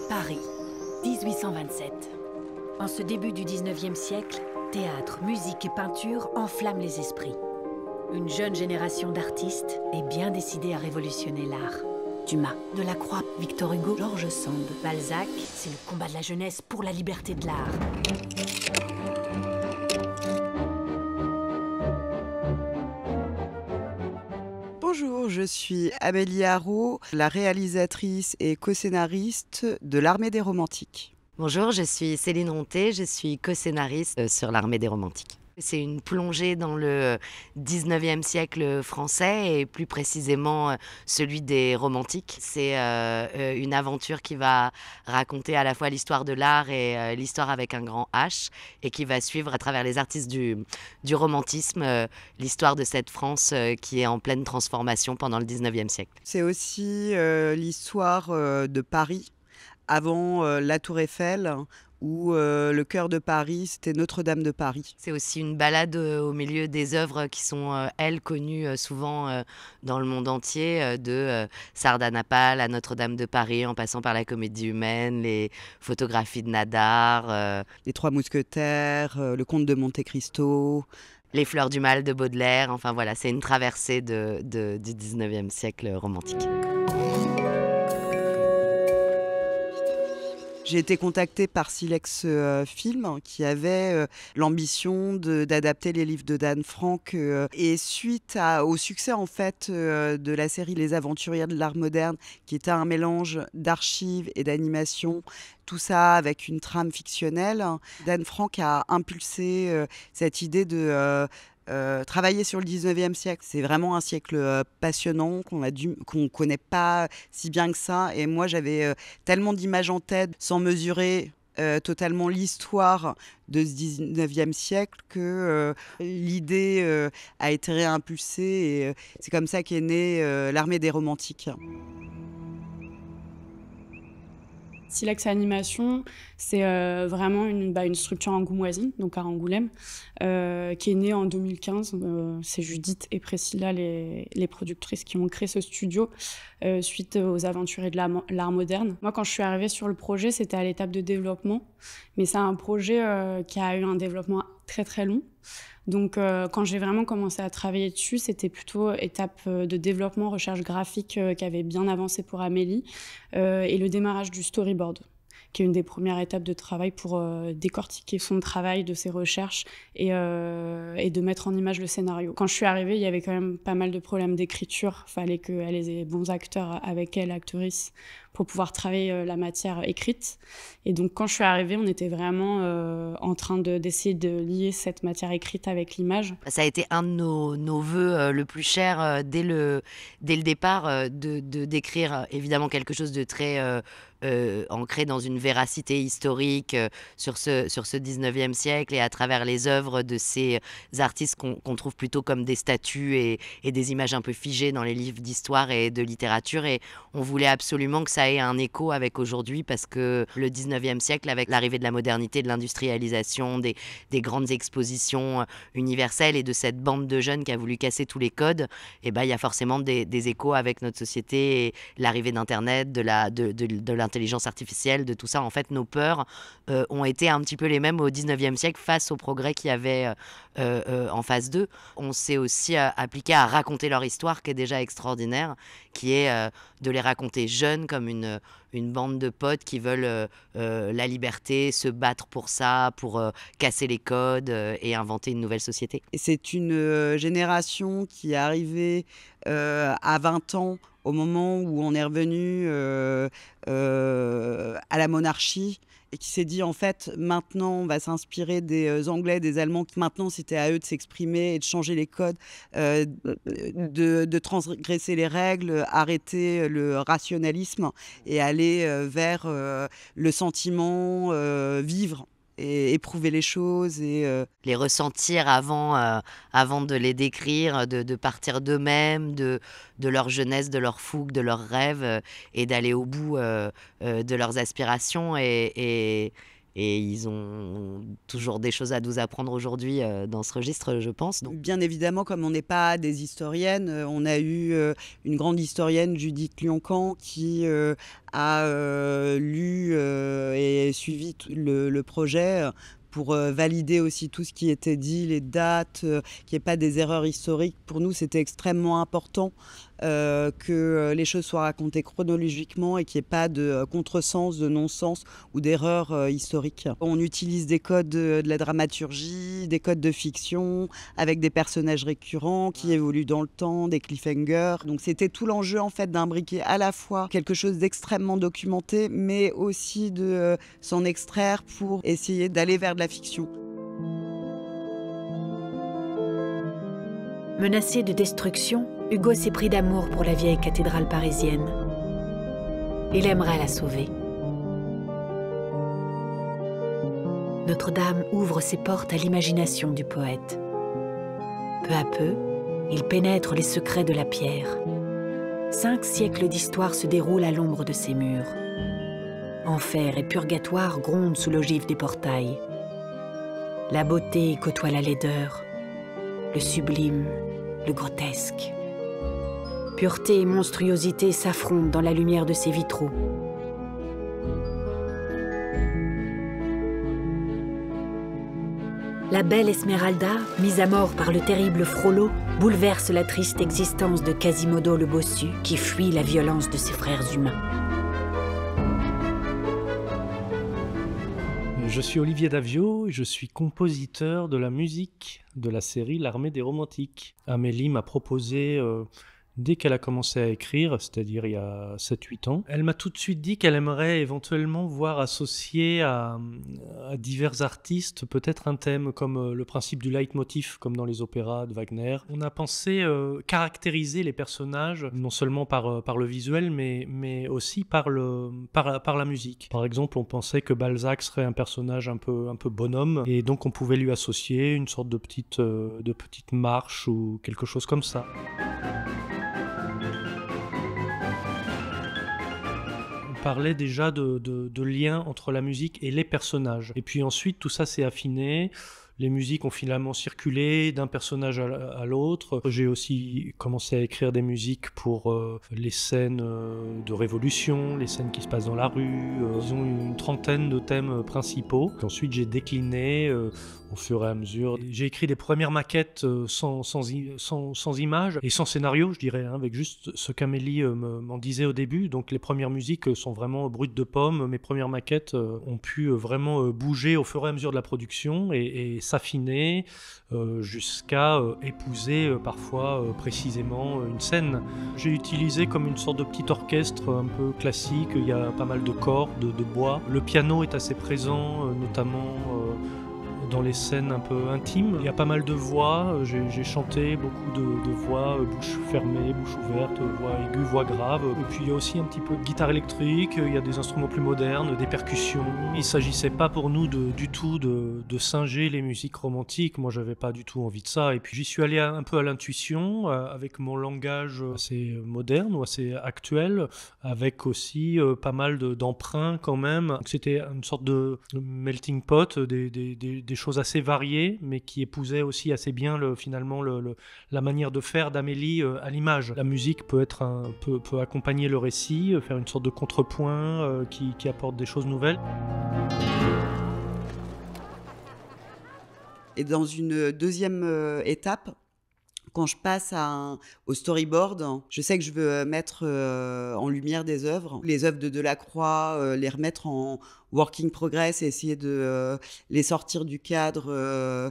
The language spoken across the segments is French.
Paris, 1827. En ce début du 19e siècle, théâtre, musique et peinture enflamment les esprits. Une jeune génération d'artistes est bien décidée à révolutionner l'art. Dumas, Delacroix, Victor Hugo, George Sand, Balzac, c'est le combat de la jeunesse pour la liberté de l'art. Bonjour, je suis Amélie Haro, la réalisatrice et co-scénariste de l'Armée des Romantiques. Bonjour, je suis Céline Ronté, je suis co-scénariste sur l'Armée des Romantiques. C'est une plongée dans le 19e siècle français et plus précisément celui des romantiques. C'est une aventure qui va raconter à la fois l'histoire de l'art et l'histoire avec un grand H et qui va suivre à travers les artistes du romantisme l'histoire de cette France qui est en pleine transformation pendant le 19e siècle. C'est aussi l'histoire de Paris, avant la Tour Eiffel, où le cœur de Paris, c'était Notre-Dame de Paris. C'est aussi une balade au milieu des œuvres qui sont, elles, connues souvent dans le monde entier, de Sardanapale à Notre-Dame de Paris, en passant par la Comédie humaine, les photographies de Nadar, Les Trois Mousquetaires, le Comte de Monte-Cristo. les Fleurs du Mal de Baudelaire. Enfin voilà, c'est une traversée du 19e siècle romantique. J'ai été contactée par Silex Film qui avait l'ambition d'adapter les livres de Dan Frank et suite au succès en fait de la série Les Aventurières de l'art moderne qui était un mélange d'archives et d'animation, tout ça avec une trame fictionnelle, Dan Frank a impulsé cette idée de travailler sur le 19e siècle. C'est vraiment un siècle passionnant qu'on connaît pas si bien que ça. Et moi, j'avais tellement d'images en tête sans mesurer totalement l'histoire de ce 19e siècle que l'idée a été réimpulsée et c'est comme ça qu'est née l'Armée des Romantiques. Silex Animation, c'est vraiment une structure angoumoisine, donc à Angoulême, qui est née en 2015. C'est Judith et Priscilla, les productrices, qui ont créé ce studio suite aux aventuriers de l'art moderne. Moi, quand je suis arrivée sur le projet, c'était à l'étape de développement, mais c'est un projet qui a eu un développement très très long. Donc, quand j'ai vraiment commencé à travailler dessus, c'était plutôt étape de développement, recherche graphique qui avait bien avancé pour Amélie et le démarrage du storyboard, qui est une des premières étapes de travail pour décortiquer son travail, de ses recherches et de mettre en image le scénario. Quand je suis arrivée, il y avait quand même pas mal de problèmes d'écriture. Il fallait qu'elle ait des bons acteurs avec elle, actrices, pour pouvoir travailler la matière écrite. Et donc, quand je suis arrivée, on était vraiment en train d'essayer de lier cette matière écrite avec l'image. Ça a été un de nos vœux le plus cher dès le départ, de d'écrire évidemment quelque chose de très ancré dans une véracité historique sur ce 19e siècle et à travers les œuvres de ces artistes qu'on trouve plutôt comme des statues et des images un peu figées dans les livres d'histoire et de littérature. Et on voulait absolument que ça ait un écho avec aujourd'hui parce que le 19e siècle, avec l'arrivée de la modernité, de l'industrialisation, des grandes expositions universelles et de cette bande de jeunes qui a voulu casser tous les codes, et ben, il y a forcément des échos avec notre société et l'arrivée d'Internet, de l'intelligence artificielle, de tout ça. En fait, nos peurs ont été un petit peu les mêmes au 19e siècle face au progrès qu'il y avait en phase 2. On s'est aussi appliqué à raconter leur histoire qui est déjà extraordinaire, qui est de les raconter jeunes comme une bande de potes qui veulent la liberté, se battre pour ça, pour casser les codes et inventer une nouvelle société. Et c'est une génération qui est arrivée à 20 ans au moment où on est revenu à la monarchie et qui s'est dit en fait maintenant on va s'inspirer des Anglais, des Allemands, maintenant c'était à eux de s'exprimer et de changer les codes, de transgresser les règles, arrêter le rationalisme et aller vers le sentiment, vivre et éprouver les choses et les ressentir avant de les décrire, de partir d'eux-mêmes, de leur jeunesse, de leur fougue, de leurs rêves et d'aller au bout de leurs aspirations et et ils ont toujours des choses à nous apprendre aujourd'hui dans ce registre, je pense. Donc, bien évidemment, comme on n'est pas des historiennes, on a eu une grande historienne, Judith Lioncan, qui a lu et suivi le projet pour valider aussi tout ce qui était dit, les dates, qu'il n'y ait pas des erreurs historiques. Pour nous, c'était extrêmement important que les choses soient racontées chronologiquement et qu'il n'y ait pas de contresens, de non-sens ou d'erreurs historiques. On utilise des codes de la dramaturgie, des codes de fiction, avec des personnages récurrents qui évoluent dans le temps, des cliffhangers. Donc c'était tout l'enjeu en fait d'imbriquer à la fois quelque chose d'extrêmement documenté, mais aussi de s'en extraire pour essayer d'aller vers de la fiction. Menacé de destruction, Hugo s'est pris d'amour pour la vieille cathédrale parisienne. Il aimerait la sauver. Notre-Dame ouvre ses portes à l'imagination du poète. Peu à peu, il pénètre les secrets de la pierre. 5 siècles d'histoire se déroulent à l'ombre de ses murs. Enfer et purgatoire grondent sous l'ogive des portails. La beauté côtoie la laideur, le sublime, le grotesque. Pureté et monstruosité s'affrontent dans la lumière de ses vitraux. La belle Esmeralda, mise à mort par le terrible Frollo, bouleverse la triste existence de Quasimodo le bossu, qui fuit la violence de ses frères humains. Je suis Olivier Davio et je suis compositeur de la musique de la série L'Armée des Romantiques. Amélie m'a proposé, dès qu'elle a commencé à écrire, c'est-à-dire il y a 7-8 ans, elle m'a tout de suite dit qu'elle aimerait éventuellement voir associer à divers artistes peut-être un thème comme le principe du leitmotiv, comme dans les opéras de Wagner. On a pensé caractériser les personnages, non seulement par le visuel, mais aussi par la musique. Par exemple, on pensait que Balzac serait un personnage un peu bonhomme, et donc on pouvait lui associer une sorte de petite marche ou quelque chose comme ça. Parlait déjà de lien entre la musique et les personnages. Et puis ensuite, tout ça s'est affiné. Les musiques ont finalement circulé d'un personnage à l'autre. J'ai aussi commencé à écrire des musiques pour les scènes de révolution, les scènes qui se passent dans la rue. Ils ont une trentaine de thèmes principaux qu'ensuite j'ai déclinés au fur et à mesure. J'ai écrit des premières maquettes sans images et sans scénario, je dirais, hein, avec juste ce qu'Amélie m'en disait au début. Donc les premières musiques sont vraiment brutes de pommes. Mes premières maquettes ont pu vraiment bouger au fur et à mesure de la production et s'affiner jusqu'à épouser parfois précisément une scène. J'ai utilisé comme une sorte de petit orchestre un peu classique. Il y a pas mal de cordes, de bois. Le piano est assez présent, notamment dans les scènes un peu intimes. Il y a pas mal de voix, j'ai chanté beaucoup de voix, bouche fermée, bouche ouverte, voix aiguë, voix grave. Et puis il y a aussi un petit peu de guitare électrique, il y a des instruments plus modernes, des percussions. Il ne s'agissait pas pour nous du tout de singer les musiques romantiques. Moi, j'avais pas du tout envie de ça. Et puis j'y suis allé un peu à l'intuition, avec mon langage assez moderne ou assez actuel, avec aussi pas mal d'emprunts quand même. C'était une sorte de melting pot, des choses assez variées, mais qui épousaient aussi assez bien finalement la manière de faire d'Amélie à l'image. La musique peut accompagner le récit, faire une sorte de contrepoint qui apporte des choses nouvelles. Et dans une deuxième étape, quand je passe au storyboard, je sais que je veux mettre en lumière des œuvres. Les œuvres de Delacroix, les remettre en working progress et essayer de les sortir du cadre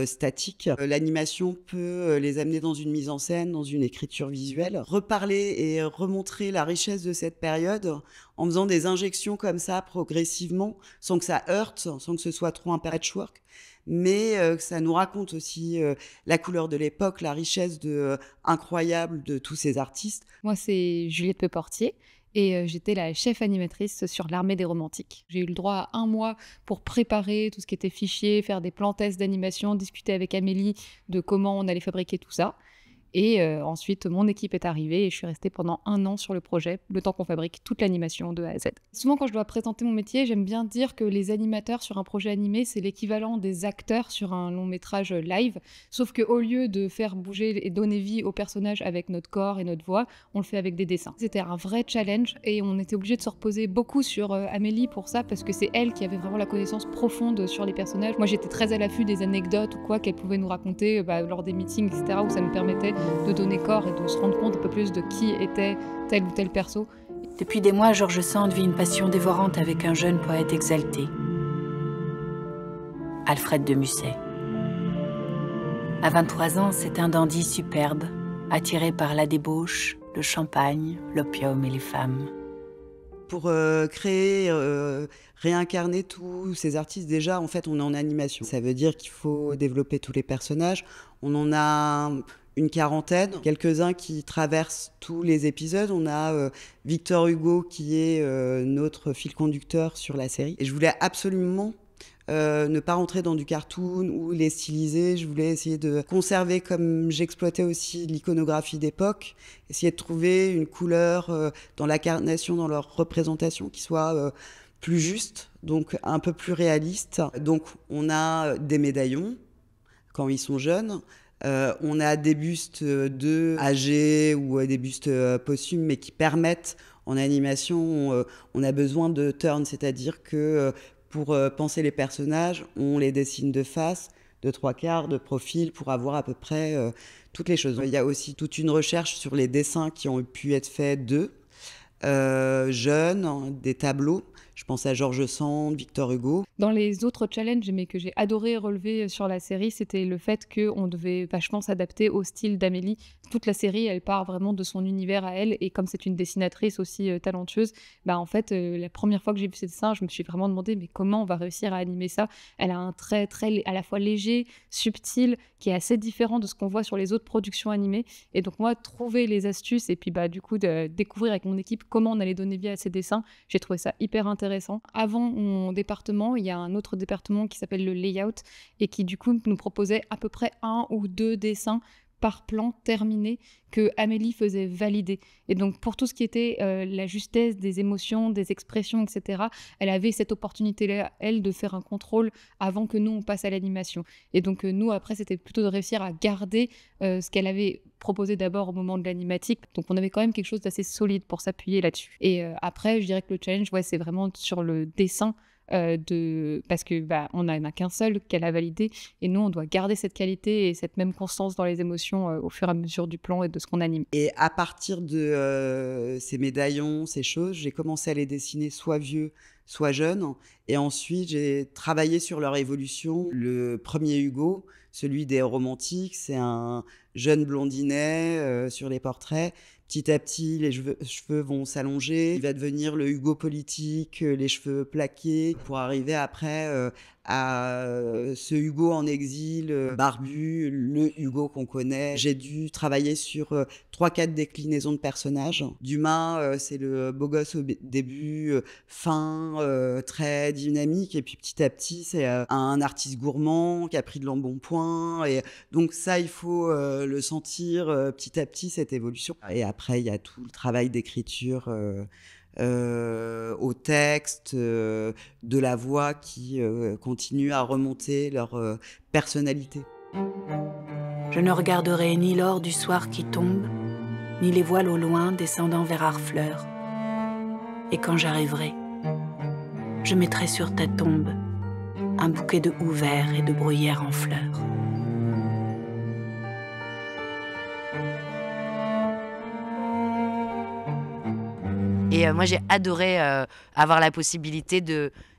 statique. L'animation peut les amener dans une mise en scène, dans une écriture visuelle. Reparler et remontrer la richesse de cette période en faisant des injections comme ça progressivement, sans que ça heurte, sans que ce soit trop un patchwork. Mais que ça nous raconte aussi la couleur de l'époque, la richesse incroyable de tous ces artistes. Moi, c'est Juliette Peportier et j'étais la chef animatrice sur l'Armée des Romantiques. J'ai eu le droit à 1 mois pour préparer tout ce qui était fichier, faire des plans tests d'animation, discuter avec Amélie de comment on allait fabriquer tout ça. Et ensuite, mon équipe est arrivée et je suis restée pendant 1 an sur le projet, le temps qu'on fabrique toute l'animation de A à Z. Souvent, quand je dois présenter mon métier, j'aime bien dire que les animateurs sur un projet animé, c'est l'équivalent des acteurs sur un long métrage live, sauf qu'au lieu de faire bouger et donner vie aux personnages avec notre corps et notre voix, on le fait avec des dessins. C'était un vrai challenge et on était obligé de se reposer beaucoup sur Amélie pour ça, parce que c'est elle qui avait vraiment la connaissance profonde sur les personnages. Moi, j'étais très à l'affût des anecdotes ou quoi qu'elle pouvait nous raconter lors des meetings, etc., où ça me permettait de donner corps et de se rendre compte un peu plus de qui était tel ou tel perso. Depuis des mois, George Sand vit une passion dévorante avec un jeune poète exalté, Alfred de Musset. À 23 ans, c'est un dandy superbe, attiré par la débauche, le champagne, l'opium et les femmes. Pour créer, réincarner tous ces artistes, déjà, en fait, on est en animation. Ça veut dire qu'il faut développer tous les personnages. On en a une quarantaine, quelques-uns qui traversent tous les épisodes. On a Victor Hugo qui est notre fil conducteur sur la série. Et je voulais absolument ne pas rentrer dans du cartoon ou les styliser. Je voulais essayer de conserver, comme j'exploitais aussi l'iconographie d'époque, essayer de trouver une couleur dans l'incarnation, dans leur représentation qui soit plus juste, donc un peu plus réaliste. Donc on a des médaillons quand ils sont jeunes. On a des bustes d'eux âgés ou des bustes posthumes, mais qui permettent en animation, on a besoin de turn, c'est-à-dire que pour penser les personnages, on les dessine de face, de 3/4, de profil, pour avoir à peu près toutes les choses. Il y a aussi toute une recherche sur les dessins qui ont pu être faits d'eux, jeunes, des tableaux. Je pense à George Sand, Victor Hugo. Dans les autres challenges, mais que j'ai adoré relever sur la série, c'était le fait qu'on devait vachement s'adapter au style d'Amélie. Toute la série, elle part vraiment de son univers à elle, et comme c'est une dessinatrice aussi talentueuse, en fait, la première fois que j'ai vu ses dessins, je me suis vraiment demandé mais comment on va réussir à animer ça. Elle a un trait très à la fois léger, subtil, qui est assez différent de ce qu'on voit sur les autres productions animées. Et donc moi, trouver les astuces et puis du coup de découvrir avec mon équipe comment on allait donner vie à ces dessins, j'ai trouvé ça hyper intéressant. Avant mon département, il y a un autre département qui s'appelle le layout et qui du coup nous proposait à peu près 1 ou 2 dessins par plan terminé que Amélie faisait valider. Et donc pour tout ce qui était la justesse des émotions, des expressions, etc., elle avait cette opportunité-là, elle, de faire un contrôle avant que nous, on passe à l'animation. Et donc nous, après, c'était plutôt de réussir à garder ce qu'elle avait proposé d'abord au moment de l'animatique. Donc on avait quand même quelque chose d'assez solide pour s'appuyer là-dessus. Et après, je dirais que le challenge, c'est vraiment sur le dessin, parce que on n'en a qu'un seul qu'elle a validé, et nous on doit garder cette qualité et cette même constance dans les émotions au fur et à mesure du plan et de ce qu'on anime. Et à partir de ces médaillons, ces choses, j'ai commencé à les dessiner soit vieux, soit jeunes, et ensuite j'ai travaillé sur leur évolution. Le premier Hugo, celui des romantiques, c'est un jeune blondinet sur les portraits. Petit à petit, les cheveux vont s'allonger. Il va devenir le Hugo politique, les cheveux plaqués, pour arriver après à ce Hugo en exil, barbu, le Hugo qu'on connaît. J'ai dû travailler sur 3-4 déclinaisons de personnages. Dumas, c'est le beau gosse au début, fin, très dynamique. Et puis petit à petit, c'est un artiste gourmand qui a pris de l'embonpoint. Et donc ça, il faut le sentir petit à petit, cette évolution. Et après, il y a tout le travail d'écriture au texte, de la voix qui continue à remonter leur personnalité. Je ne regarderai ni l'or du soir qui tombe, ni les voiles au loin descendant vers Harfleur. Et quand j'arriverai, je mettrai sur ta tombe un bouquet de houx verts et de bruyères en fleurs. Et moi, j'ai adoré avoir la possibilité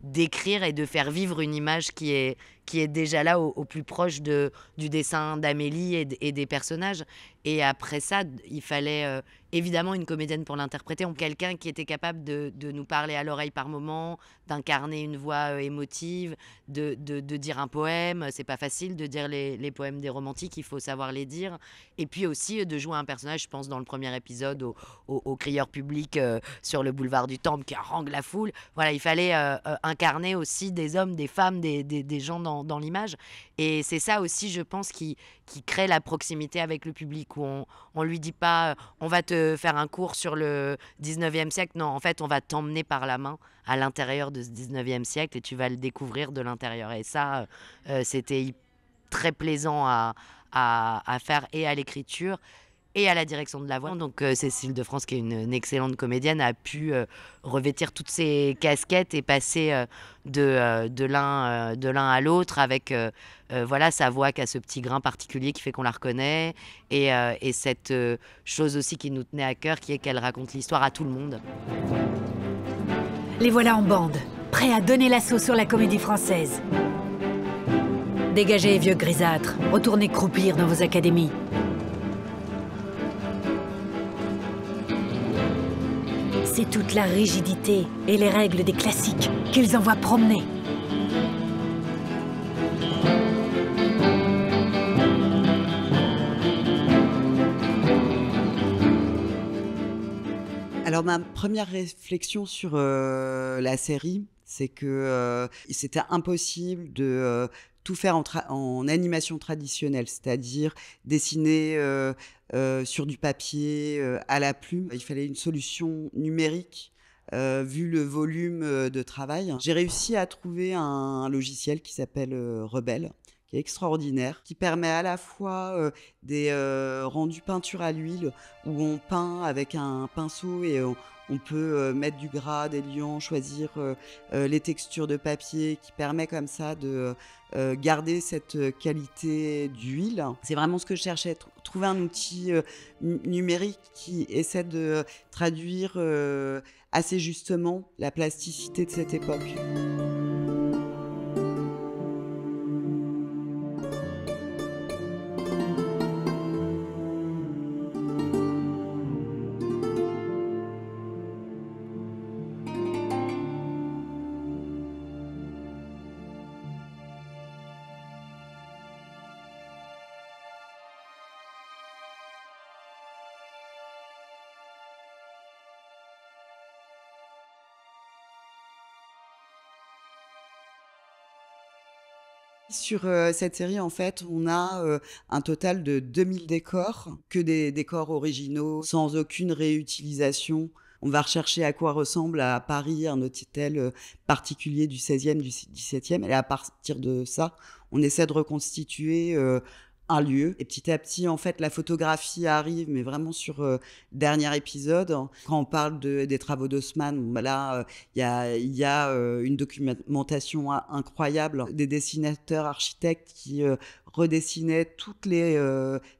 d'écrire et de faire vivre une image qui est déjà là au plus proche du dessin d'Amélie et des personnages. Et après ça, il fallait évidemment une comédienne pour l'interpréter, quelqu'un qui était capable de nous parler à l'oreille par moment, d'incarner une voix émotive, de dire un poème. C'est pas facile de dire les poèmes des romantiques, il faut savoir les dire. Et puis aussi de jouer un personnage, je pense dans le premier épisode, au crieur public sur le boulevard du Temple qui harangue la foule. Voilà, il fallait incarner aussi des hommes, des femmes, des gens dans l'image. Et c'est ça aussi, je pense, qui crée la proximité avec le public, où on lui dit pas on va te faire un cours sur le 19e siècle. Non, en fait, on va t'emmener par la main à l'intérieur de ce 19e siècle et tu vas le découvrir de l'intérieur. Et ça, c'était très plaisant à faire, et à l'écriture et à la direction de la voix. Donc Cécile de France, qui est une excellente comédienne, a pu revêtir toutes ses casquettes et passer de l'un à l'autre avec voilà, sa voix qui a ce petit grain particulier qui fait qu'on la reconnaît, et cette chose aussi qui nous tenait à cœur, qui est qu'elle raconte l'histoire à tout le monde. Les voilà en bande, prêts à donner l'assaut sur la comédie française. Dégagez, vieux grisâtres, retournez croupir dans vos académies. C'est toute la rigidité et les règles des classiques qu'ils envoient promener. Alors ma première réflexion sur la série, c'est que c'était impossible de tout faire en animation traditionnelle, c'est-à-dire dessiner sur du papier à la plume. Il fallait une solution numérique vu le volume de travail. J'ai réussi à trouver un logiciel qui s'appelle Rebelle, qui est extraordinaire, qui permet à la fois des rendus peinture à l'huile, où on peint avec un pinceau et on peut mettre du gras, des liants, choisir les textures de papier, qui permet comme ça de garder cette qualité d'huile. C'est vraiment ce que je cherchais, trouver un outil numérique qui essaie de traduire assez justement la plasticité de cette époque. Sur cette série, en fait, on a un total de 2000 décors, que des décors originaux, sans aucune réutilisation. On va rechercher à quoi ressemble à Paris un hôtel particulier du 16e, du 17e. Et à partir de ça, on essaie de reconstituer un lieu. Et petit à petit, en fait, la photographie arrive, mais vraiment sur le dernier épisode. Quand on parle des travaux d'Haussmann, là, il y a une documentation incroyable des dessinateurs architectes qui redessinaient toutes les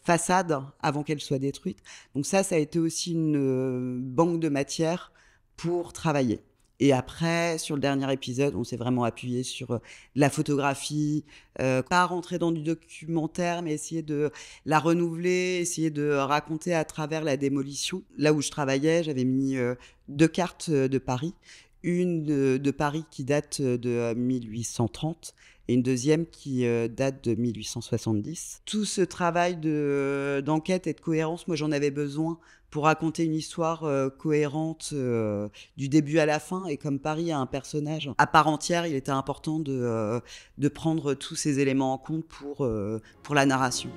façades avant qu'elles soient détruites. Donc ça a été aussi une banque de matière pour travailler. Et après, sur le dernier épisode, on s'est vraiment appuyé sur la photographie, pas rentrer dans du documentaire, mais essayer de la renouveler, essayer de raconter à travers la démolition. Là où je travaillais, j'avais mis 2 cartes de Paris. Une de Paris qui date de 1830 et une deuxième qui date de 1870. Tout ce travail d'enquête et de cohérence, moi j'en avais besoin pour raconter une histoire cohérente du début à la fin. Et comme Paris a un personnage à part entière, il était important de prendre tous ces éléments en compte pour la narration.